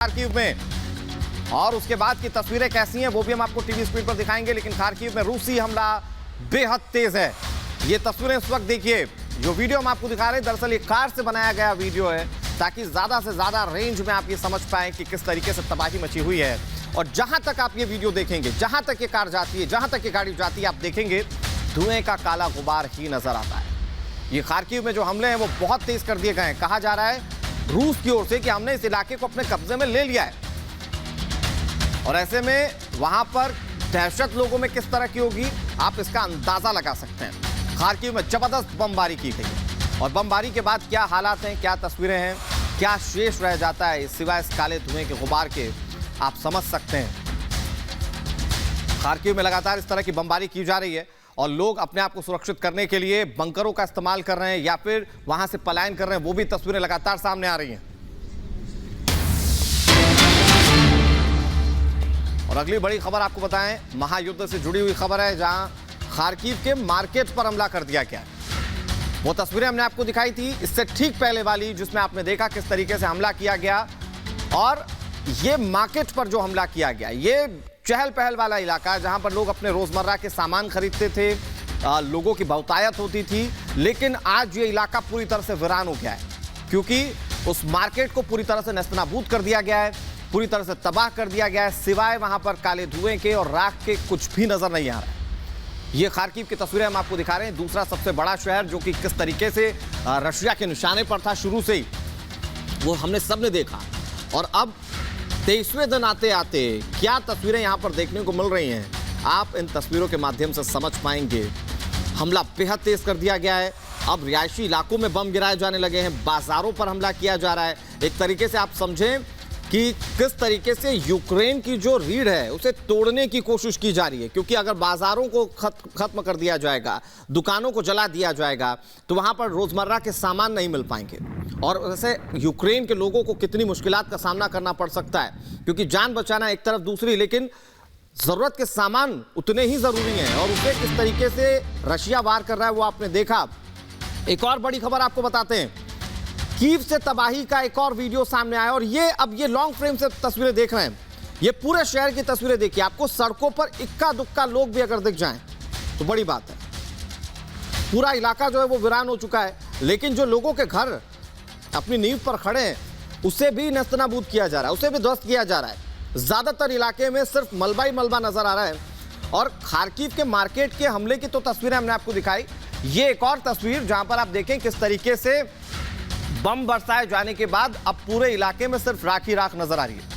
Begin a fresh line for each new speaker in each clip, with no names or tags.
Kharkiv में। और उसके बाद की तस्वीरें कैसी हैं वो भी हम आपको टीवी स्क्रीन पर दिखाएंगे। लेकिन खार्किव में रूसी हमला बेहद तेज है। ये तस्वीरें इस वक्त देखिए, जो वीडियो हम आपको दिखा रहे हैं दरअसल ये कार से बनाया गया वीडियो है, ताकि ज्यादा से ज्यादा रेंज में आप ये समझ पाएं कि किस तरीके से तबाही मची हुई है। और जहां तक आप ये वीडियो देखेंगे, जहां तक ये कार जाती है, जहां तक ये गाड़ी जाती है, आप देखेंगे धुएं का काला गुबार ही नजर आता है। ये खार्किव में जो हमले हैं वो बहुत तेज कर दिए गए हैं। कहा जा रहा है रूस की ओर से कि हमने इस इलाके को अपने कब्जे में ले लिया है। और ऐसे में वहां पर दहशत लोगों में किस तरह की होगी आप इसका अंदाजा लगा सकते हैं। खार्किव में जबरदस्त बमबारी की गई और बमबारी के बाद क्या हालात हैं, क्या तस्वीरें हैं, क्या शेष रह जाता है सिवाय इस काले धुएं के गुबार के, आप समझ सकते हैं। खार्किव में लगातार इस तरह की बमबारी की जा रही है और लोग अपने आप को सुरक्षित करने के लिए बंकरों का इस्तेमाल कर रहे हैं या फिर वहां से पलायन कर रहे हैं। वो भी तस्वीरें लगातार सामने आ रही हैं। और अगली बड़ी खबर आपको बताएं, महायुद्ध से जुड़ी हुई खबर है, जहां खार्किव के मार्केट पर हमला कर दिया गया। वो तस्वीरें हमने आपको दिखाई थी इससे ठीक पहले वाली, जिसमें आपने देखा किस तरीके से हमला किया गया। और ये मार्केट पर जो हमला किया गया, ये चहल पहल वाला इलाका है जहां पर लोग अपने रोजमर्रा के सामान खरीदते थे, लोगों की बहुतायत होती थी। लेकिन आज ये इलाका पूरी तरह से वीरान हो गया है, क्योंकि उस मार्केट को पूरी तरह से नेस्तनाबूद कर दिया गया है, पूरी तरह से तबाह कर दिया गया है। सिवाय वहां पर काले धुएं के और राख के कुछ भी नजर नहीं आ रहा है। ये खार्किव की तस्वीरें हम आपको दिखा रहे हैं, दूसरा सबसे बड़ा शहर जो कि किस तरीके से रशिया के निशाने पर था शुरू से ही, वो हमने सबने देखा। और अब 23वें दिन आते आते क्या तस्वीरें यहां पर देखने को मिल रही हैं, आप इन तस्वीरों के माध्यम से समझ पाएंगे। हमला बेहद तेज कर दिया गया है। अब रिहायशी इलाकों में बम गिराए जाने लगे हैं, बाजारों पर हमला किया जा रहा है। एक तरीके से आप समझें कि किस तरीके से यूक्रेन की जो रीढ़ है उसे तोड़ने की कोशिश की जा रही है। क्योंकि अगर बाजारों को खत्म कर दिया जाएगा, दुकानों को जला दिया जाएगा, तो वहां पर रोजमर्रा के सामान नहीं मिल पाएंगे। और वैसे यूक्रेन के लोगों को कितनी मुश्किलात का सामना करना पड़ सकता है, क्योंकि जान बचाना एक तरफ, दूसरी लेकिन जरूरत के सामान उतने ही जरूरी हैं। और उसे किस तरीके से रशिया वार कर रहा है वो आपने देखा। एक और बड़ी खबर आपको बताते हैं, कीव से तबाही का एक और वीडियो सामने आया। और ये अब ये लॉन्ग फ्रेम से तस्वीरें देख रहे हैं, ये पूरे शहर की तस्वीरें देखिए। आपको सड़कों पर इक्का दुक्का लोग भी अगर दिख जाएं तो बड़ी बात है। पूरा इलाका जो है वो वीरान हो चुका है, लेकिन जो लोगों के घर अपनी नींव पर खड़े हैं उसे भी नेस्तनाबूद किया जा रहा है, उसे भी ध्वस्त किया जा रहा है। ज्यादातर इलाके में सिर्फ मलबा ही मलबा नजर आ रहा है। और खार्किव के मार्केट के हमले की तो तस्वीरें हमने आपको दिखाई, ये एक और तस्वीर जहां पर आप देखें किस तरीके से बम बरसाए जाने के बाद अब पूरे इलाके में सिर्फ राख ही राख नजर आ रही है।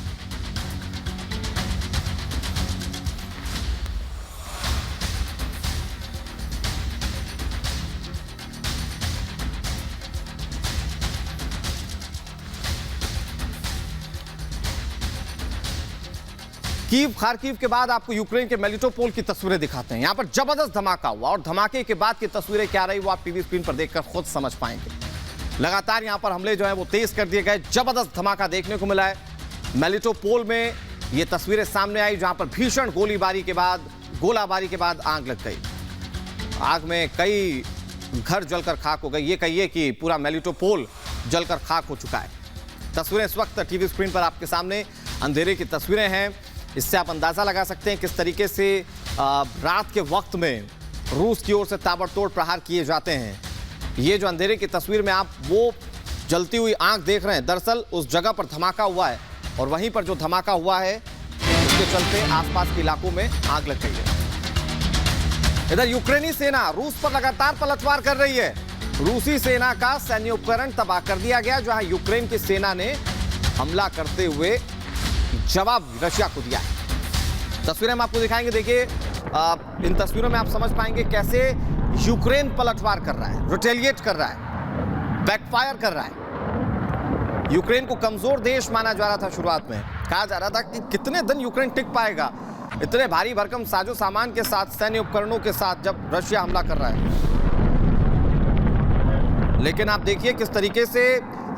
कीव खार्किव के बाद आपको यूक्रेन के मेलिटोपोल की तस्वीरें दिखाते हैं। यहां पर जबरदस्त धमाका हुआ और धमाके के बाद की तस्वीरें क्या रही वो आप टीवी स्क्रीन पर देखकर खुद समझ पाएंगे। लगातार यहां पर हमले जो हैं वो तेज कर दिए गए, जबरदस्त धमाका देखने को मिला है। मेलिटोपोल में ये तस्वीरें सामने आई जहां पर भीषण गोलाबारी के बाद आग लग गई। आग में कई घर जलकर खाक हो गए। ये कहिए कि पूरा मेलिटोपोल जलकर खाक हो चुका है। तस्वीरें इस वक्त टीवी स्क्रीन पर आपके सामने अंधेरे की तस्वीरें हैं। इससे आप अंदाजा लगा सकते हैं किस तरीके से रात के वक्त में रूस की ओर से ताबड़तोड़ प्रहार किए जाते हैं। ये जो अंधेरे की तस्वीर में आप वो जलती हुई आंख देख रहे हैं, दरअसल उस जगह पर धमाका हुआ है और वहीं पर जो धमाका हुआ है उसके चलते आसपास के इलाकों में आग लग गई है। इधर यूक्रेनी सेना रूस पर लगातार पलटवार कर रही है। रूसी सेना का सैन्य उपकरण तबाह कर दिया गया, जहां यूक्रेन की सेना ने हमला करते हुए जवाब रशिया को दिया है। तस्वीरें हम आपको दिखाएंगे। देखिए इन तस्वीरों में आप समझ पाएंगे कैसे यूक्रेन पलटवार कर रहा है, रिटेलिएट कर रहा है, बैकफायर कर रहा है। यूक्रेन को कमजोर देश माना जा रहा था शुरुआत में, कहा जा रहा था कि कितने दिन यूक्रेन टिक पाएगा इतने भारी भरकम साजो सामान के साथ, सैन्य उपकरणों के साथ जब रशिया हमला कर रहा है। लेकिन आप देखिए किस तरीके से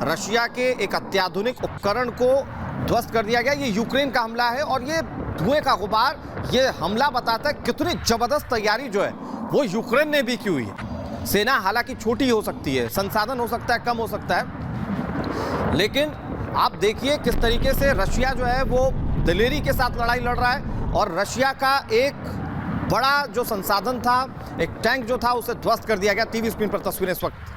रशिया के एक अत्याधुनिक उपकरण को ध्वस्त कर दिया गया। ये यूक्रेन का हमला है और ये धुएं का गुबार, ये हमला बताता है कितनी जबरदस्त तैयारी जो है वो यूक्रेन ने भी की हुई है। सेना हालांकि छोटी हो सकती है, संसाधन हो सकता है कम हो सकता है, लेकिन आप देखिए किस तरीके से रशिया जो है वो दिलेरी के साथ लड़ाई लड़ रहा है और रशिया का एक बड़ा जो संसाधन था, एक टैंक जो था, उसे ध्वस्त कर दिया गया। टीवी स्क्रीन पर तस्वीरें इस वक्त।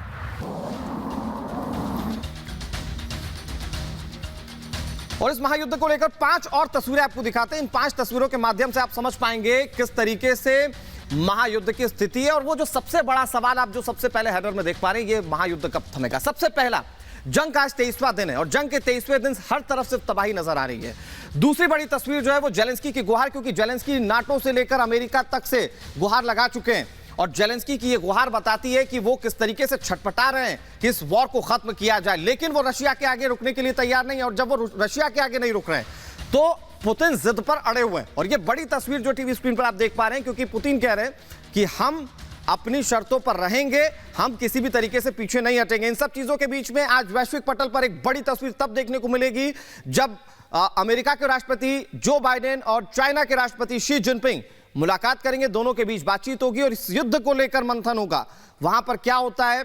और इस महायुद्ध को लेकर 5 और तस्वीरें आपको दिखाते हैं। इन 5 तस्वीरों के माध्यम से आप समझ पाएंगे किस तरीके से महायुद्ध की स्थिति है। और वो जो सबसे बड़ा सवाल आप जो सबसे पहले हेडर में देख पा रहे हैं, ये महायुद्ध कब थमेगा। सबसे पहला, जंग का आज 23वां दिन है और जंग के 23वें दिन हर तरफ से तबाही नजर आ रही है। दूसरी बड़ी तस्वीर जो है वो जेलेंस्की की गुहार, क्योंकि जेलेंस्की नाटो से लेकर अमेरिका तक से गुहार लगा चुके हैं और जेलेंस्की की ये गुहार बताती है कि वो किस तरीके से छटपटा रहे हैं कि इस वॉर को खत्म किया जाए, लेकिन वो रशिया के आगे रुकने के लिए तैयार नहीं है। और जब वो रशिया के आगे नहीं रुक रहे हैं तो पुतिन जिद पर अड़े हुए हैं। और ये बड़ी तस्वीर जो टीवी स्क्रीन पर आप देख पा रहे हैं, क्योंकि पुतिन कह रहे हैं कि हम अपनी शर्तों पर रहेंगे, हम किसी भी तरीके से पीछे नहीं हटेंगे। इन सब चीजों के बीच में आज वैश्विक पटल पर एक बड़ी तस्वीर तब देखने को मिलेगी जब अमेरिका के राष्ट्रपति जो बाइडेन और चाइना के राष्ट्रपति शी जिनपिंग मुलाकात करेंगे। दोनों के बीच बातचीत होगी और इस युद्ध को लेकर मंथन होगा। वहां पर क्या होता है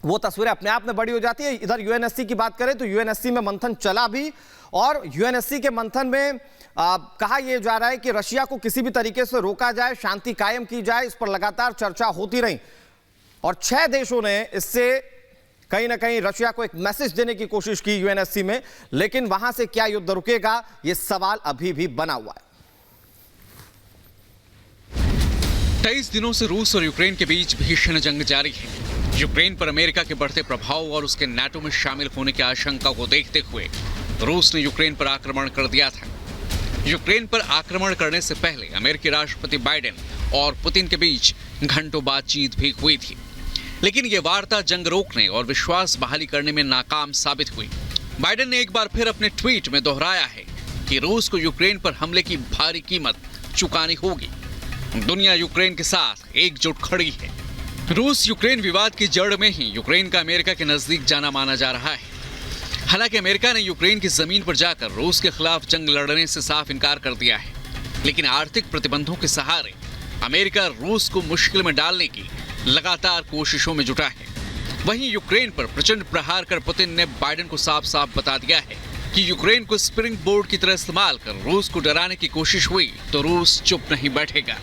वो तस्वीरें अपने आप में बड़ी हो जाती है। इधर यूएनएससी की बात करें तो यूएनएससी में मंथन चला भी और यूएनएससी के मंथन में कहा यह जा रहा है कि रशिया को किसी भी तरीके से रोका जाए, शांति कायम की जाए। इस पर लगातार चर्चा होती रही और 6 देशों ने इससे कहीं ना कहीं रशिया को एक मैसेज देने की कोशिश की यूएनएससी में, लेकिन वहां से क्या युद्ध रुकेगा यह सवाल अभी भी बना हुआ है।
23 दिनों से रूस और यूक्रेन के बीच भीषण जंग जारी है। यूक्रेन पर अमेरिका के बढ़ते प्रभाव और उसके नाटो में शामिल होने की आशंका को देखते हुए रूस ने यूक्रेन पर आक्रमण कर दिया था। यूक्रेन पर आक्रमण करने से पहले अमेरिकी राष्ट्रपति बाइडेन और पुतिन के बीच घंटों बातचीत भी हुई थी, लेकिन ये वार्ता जंग रोकने और विश्वास बहाली करने में नाकाम साबित हुई। बाइडेन ने एक बार फिर अपने ट्वीट में दोहराया है कि रूस को यूक्रेन पर हमले की भारी कीमत चुकानी होगी। दुनिया यूक्रेन के साथ एकजुट खड़ी है। रूस यूक्रेन विवाद की जड़ में ही यूक्रेन का अमेरिका के नजदीक जाना माना जा रहा है। हालांकि अमेरिका ने यूक्रेन की जमीन पर जाकर रूस के खिलाफ जंग लड़ने से साफ इनकार कर दिया है, लेकिन आर्थिक प्रतिबंधों के सहारे अमेरिका रूस को मुश्किल में डालने की लगातार कोशिशों में जुटा है। वहीं यूक्रेन पर प्रचंड प्रहार कर पुतिन ने बाइडेन को साफ साफ बता दिया है कि यूक्रेन को स्प्रिंग बोर्ड की तरह इस्तेमाल कर रूस को डराने की कोशिश हुई तो रूस चुप नहीं बैठेगा।